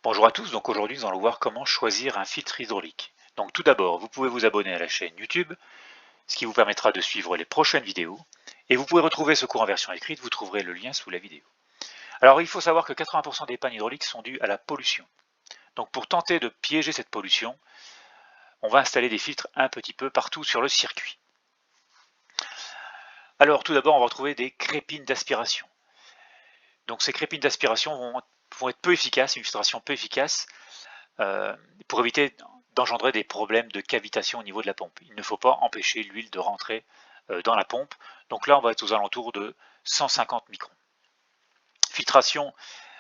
Bonjour à tous, donc aujourd'hui nous allons voir comment choisir un filtre hydraulique. Donc tout d'abord, vous pouvez vous abonner à la chaîne YouTube, ce qui vous permettra de suivre les prochaines vidéos. Et vous pouvez retrouver ce cours en version écrite, vous trouverez le lien sous la vidéo. Alors il faut savoir que 80% des pannes hydrauliques sont dues à la pollution. Donc pour tenter de piéger cette pollution, on va installer des filtres un petit peu partout sur le circuit. Alors tout d'abord, on va retrouver des crépines d'aspiration. Donc ces crépines d'aspiration vont être peu efficaces, une filtration peu efficace, pour éviter d'engendrer des problèmes de cavitation au niveau de la pompe. Il ne faut pas empêcher l'huile de rentrer dans la pompe. Donc là, on va être aux alentours de 150 microns. Filtration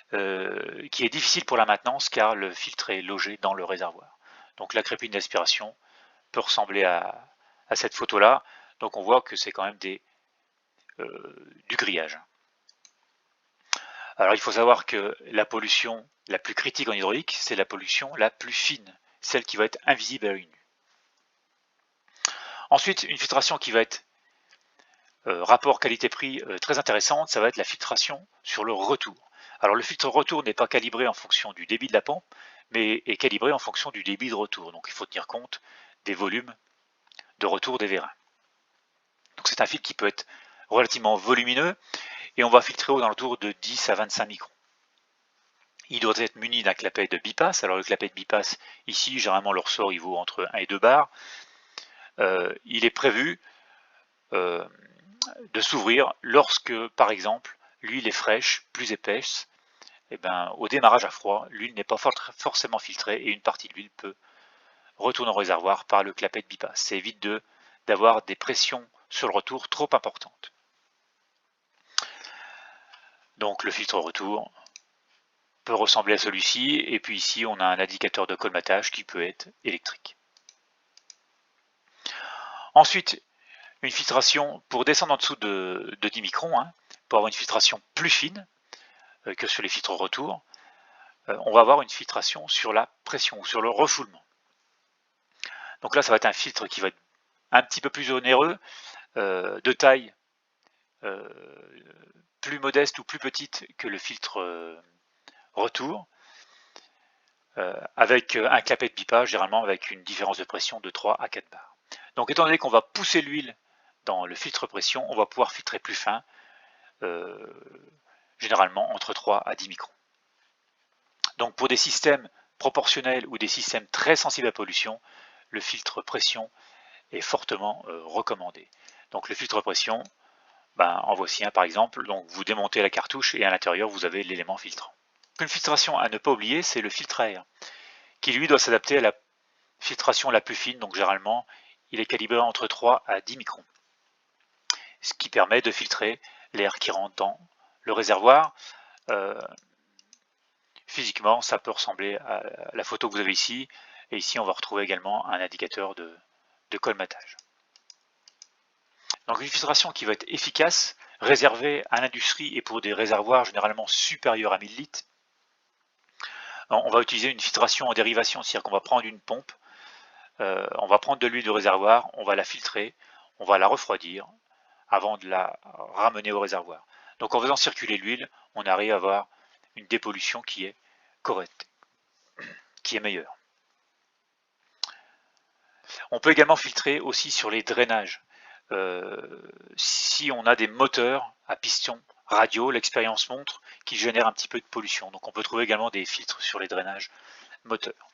qui est difficile pour la maintenance car le filtre est logé dans le réservoir. Donc la crépine d'aspiration peut ressembler à cette photo-là. Donc on voit que c'est quand même du grillage. Alors il faut savoir que la pollution la plus critique en hydraulique, c'est la pollution la plus fine, celle qui va être invisible à l'œil nu. Ensuite, une filtration qui va être rapport qualité-prix très intéressante, ça va être la filtration sur le retour. Alors le filtre retour n'est pas calibré en fonction du débit de la pompe, mais est calibré en fonction du débit de retour. Donc il faut tenir compte des volumes de retour des vérins. Donc c'est un filtre qui peut être relativement volumineux et on va filtrer aux alentours de 10 à 25 microns. Il doit être muni d'un clapet de bipasse. Alors le clapet de bipasse, ici, généralement le ressort il vaut entre 1 et 2 bars. Il est prévu de s'ouvrir lorsque, par exemple, l'huile est fraîche, plus épaisse. Et au démarrage à froid, l'huile n'est pas forcément filtrée et une partie de l'huile peut retourner au réservoir par le clapet de bipasse. Ça évite d'avoir des pressions sur le retour trop importantes. Donc le filtre retour peut ressembler à celui-ci, et puis ici on a un indicateur de colmatage qui peut être électrique. Ensuite, une filtration pour descendre en dessous de 10 microns, pour avoir une filtration plus fine que sur les filtres retour, on va avoir une filtration sur la pression ou sur le refoulement. Donc là, ça va être un filtre qui va être un petit peu plus onéreux, de taille plus modeste ou plus petite que le filtre retour, avec un clapet de bipage, généralement avec une différence de pression de 3 à 4 bars. Donc étant donné qu'on va pousser l'huile dans le filtre pression, on va pouvoir filtrer plus fin, généralement entre 3 à 10 microns. Donc pour des systèmes proportionnels ou des systèmes très sensibles à la pollution, le filtre pression est fortement recommandé. Donc le filtre pression, en voici un par exemple. Donc vous démontez la cartouche et à l'intérieur vous avez l'élément filtrant. Une filtration à ne pas oublier, c'est le filtre à air, qui lui doit s'adapter à la filtration la plus fine. Donc généralement, il est calibré entre 3 à 10 microns, ce qui permet de filtrer l'air qui rentre dans le réservoir. Physiquement, ça peut ressembler à la photo que vous avez ici. Et ici, on va retrouver également un indicateur de colmatage. Donc une filtration qui va être efficace, réservée à l'industrie et pour des réservoirs généralement supérieurs à 1000 litres. On va utiliser une filtration en dérivation, c'est-à-dire qu'on va prendre une pompe, on va prendre de l'huile de réservoir, on va la filtrer, on va la refroidir avant de la ramener au réservoir. Donc en faisant circuler l'huile, on arrive à avoir une dépollution qui est correcte, qui est meilleure. On peut également filtrer aussi sur les drainages. Si on a des moteurs à piston radio, l'expérience montre qu'ils génèrent un petit peu de pollution. Donc on peut trouver également des filtres sur les drainages moteurs.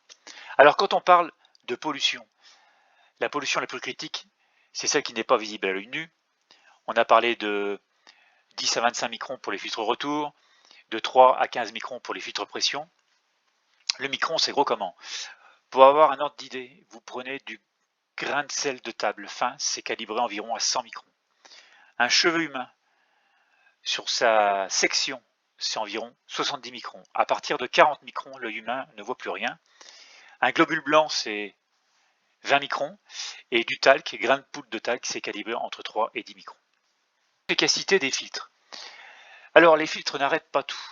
Alors quand on parle de pollution, la pollution la plus critique, c'est celle qui n'est pas visible à l'œil nu. On a parlé de 10 à 25 microns pour les filtres retour, de 3 à 15 microns pour les filtres pression. Le micron, c'est gros comment? Pour avoir un ordre d'idée, vous prenez du grain de sel de table fin, c'est calibré environ à 100 microns. Un cheveu humain, sur sa section, c'est environ 70 microns. À partir de 40 microns, l'œil humain ne voit plus rien. Un globule blanc, c'est 20 microns. Et du talc, grain de poudre de talc, c'est calibré entre 3 et 10 microns. L'efficacité des filtres. Alors, les filtres n'arrêtent pas tout.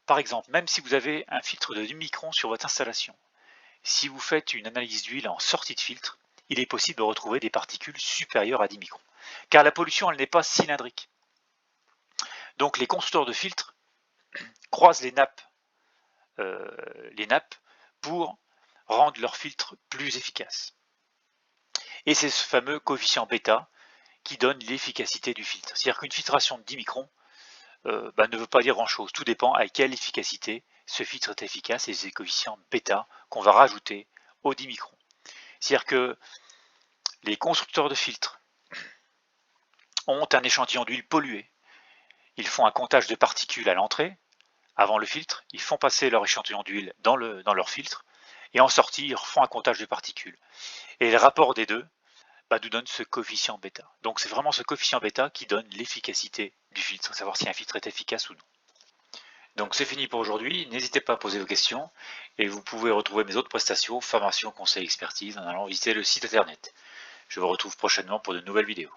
Par exemple, même si vous avez un filtre de 10 microns sur votre installation, si vous faites une analyse d'huile en sortie de filtre, il est possible de retrouver des particules supérieures à 10 microns. Car la pollution, elle n'est pas cylindrique. Donc les constructeurs de filtres croisent les nappes les nappes pour rendre leur filtre plus efficace. Et c'est ce fameux coefficient bêta qui donne l'efficacité du filtre. C'est-à-dire qu'une filtration de 10 microns ne veut pas dire grand-chose. Tout dépend à quelle efficacité ce filtre est efficace et c'est le coefficient bêta qu'on va rajouter aux 10 microns. C'est-à-dire que les constructeurs de filtres ont un échantillon d'huile polluée. Ils font un comptage de particules à l'entrée, avant le filtre, ils font passer leur échantillon d'huile dans leur filtre, et en sortie, ils refont un comptage de particules. Et le rapport des deux nous donne ce coefficient bêta. Donc c'est vraiment ce coefficient bêta qui donne l'efficacité du filtre, savoir si un filtre est efficace ou non. Donc c'est fini pour aujourd'hui, n'hésitez pas à poser vos questions, et vous pouvez retrouver mes autres prestations, formations, conseils, expertise, en allant visiter le site internet. Je vous retrouve prochainement pour de nouvelles vidéos.